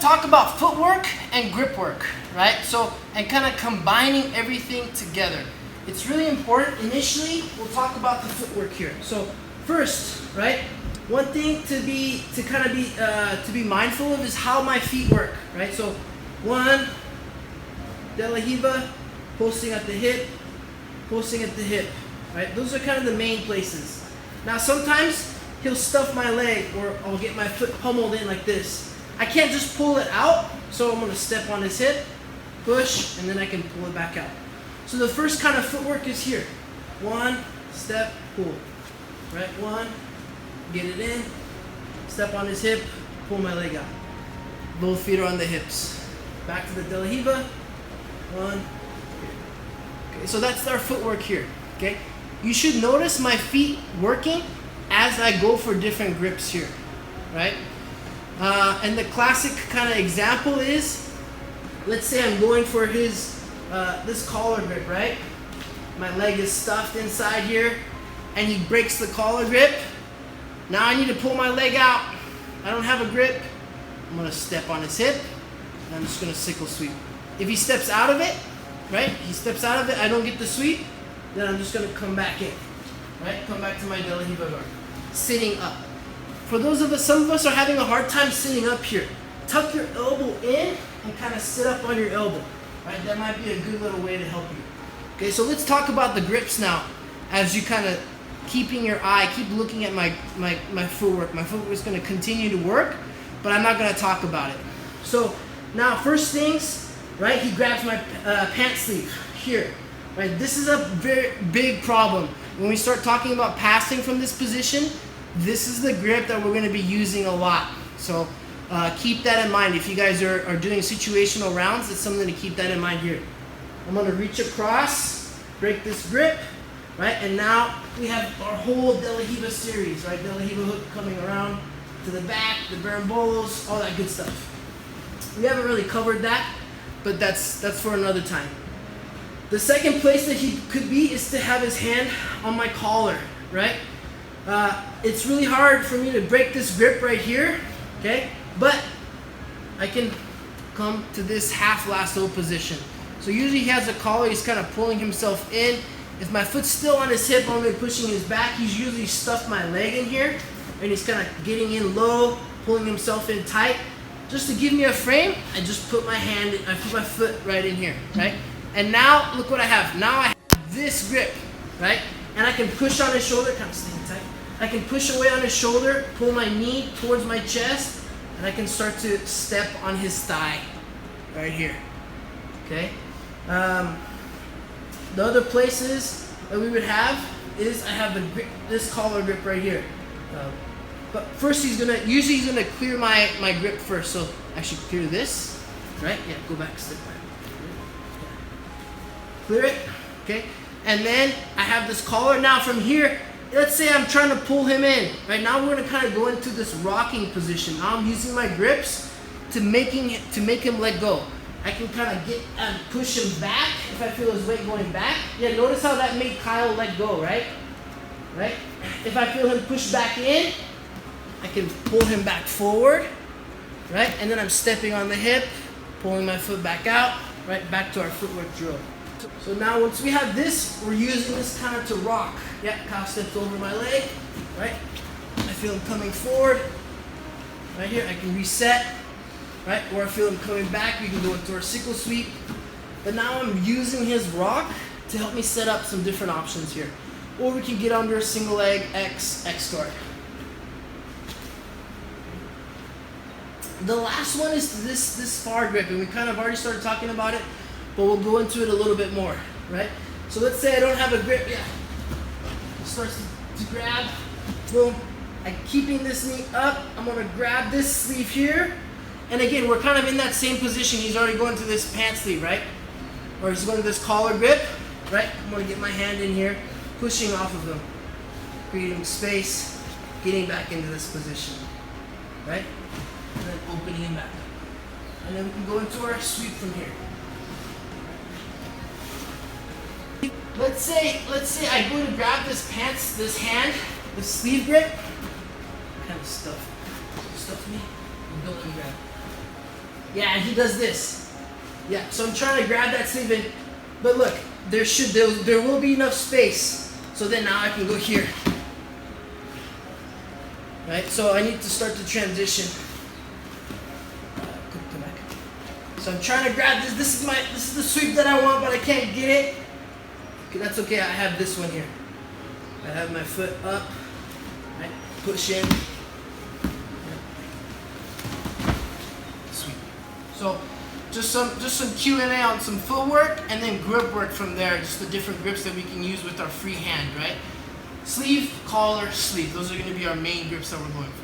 talk about footwork and grip work, right? So, and kind of combining everything together. It's really important. Initially, we'll talk about the footwork here. So first, right, one thing to be mindful of is how my feet work, right? So one, De La Hiva, posting at the hip, posting at the hip, right? Those are kind of the main places. Now sometimes he'll stuff my leg, or I'll get my foot pummeled in like this. I can't just pull it out, so I'm gonna step on his hip, push, and then I can pull it back out. So the first kind of footwork is here. One, step, pull. Right, one, get it in, step on his hip, pull my leg out. Both feet are on the hips. Back to the De La Hiva. One, okay, so that's our footwork here, okay? You should notice my feet working as I go for different grips here, right? And the classic kind of example is, let's say I'm going for his this collar grip, right? My leg is stuffed inside here, and he breaks the collar grip. Now I need to pull my leg out. I don't have a grip. I'm gonna step on his hip, and I'm just gonna sickle sweep. If he steps out of it, right? He steps out of it, I don't get the sweep, then I'm just gonna come back in, right? Come back to my De La Hiva guard. Sitting up. For those of us, some of us are having a hard time sitting up here. Tuck your elbow in and kind of sit up on your elbow. Right, that might be a good little way to help you. Okay, so let's talk about the grips now. As you kind of keeping your eye, keep looking at my footwork. My footwork is going to continue to work, but I'm not going to talk about it. So now, first things, right? He grabs my pant sleeve here. Right, this is a very big problem. When we start talking about passing from this position, this is the grip that we're going to be using a lot. So. Keep that in mind. If you guys are doing situational rounds, it's something to keep that in mind here. I'm going to reach across, break this grip, right? And now we have our whole De La Hiva series, right? De La Hiva hook coming around to the back, the barambolos, all that good stuff. We haven't really covered that, but that's for another time. The second place that he could be is to have his hand on my collar, right? It's really hard for me to break this grip right here, okay? But I can come to this half lasso position. So usually he has a collar, he's kind of pulling himself in. If my foot's still on his hip, I'm pushing his back. He's usually stuffed my leg in here, and he's kind of getting in low, pulling himself in tight. Just to give me a frame, I just put my hand, I put my foot right in here, right? And now, look what I have. Now I have this grip, right? And I can push on his shoulder, kind of staying tight. I can push away on his shoulder, pull my knee towards my chest, and I can start to step on his thigh right here, okay? The other places that we would have is I have this collar grip right here. But first usually he's gonna clear my grip first. So I should clear this, right? Yeah, go back, step back. Clear it, okay? And then I have this collar. Now from here, let's say I'm trying to pull him in. Right now we're gonna kind of go into this rocking position. Now I'm using my grips to make him let go. I can kind of get and push him back if I feel his weight going back. Yeah, notice how that made Kyle let go, right? Right? If I feel him push back in, I can pull him back forward, right? And then I'm stepping on the hip, pulling my foot back out, right? Back to our footwork drill. So now once we have this, we're using this kind of to rock. Yeah, Kyle steps over my leg, right? I feel him coming forward. Right here, I can reset, right? Or I feel him coming back, we can go into our sickle sweep. But now I'm using his rock to help me set up some different options here. Or we can get under a single leg X guard. The last one is this spar grip, and we kind of already started talking about it, but we'll go into it a little bit more, right? So let's say I don't have a grip yet. It starts to grab, boom. I'm keeping this knee up. I'm gonna grab this sleeve here. And again, we're kind of in that same position. He's already going to this pant sleeve, right? Or he's going to this collar grip, right? I'm gonna get my hand in here, pushing off of him, creating space, getting back into this position, right? And then opening him back. And then we can go into our sweep from here. Let's say I go to grab this hand, the sleeve grip, kind of stuff me, and don't let me grab. Yeah, and he does this. Yeah, so I'm trying to grab that sleeve in, but look, there will be enough space. So then now I can go here. Right, so I need to start the transition. Come back. So I'm trying to grab this. This is the sweep that I want, but I can't get it. Okay, that's okay. I have this one here. I have my foot up. Right, push in. Sweep. So just some Q&A on some footwork, and then grip work from there. Just the different grips that we can use with our free hand, right? Sleeve, collar, sleeve. Those are going to be our main grips that we're going for.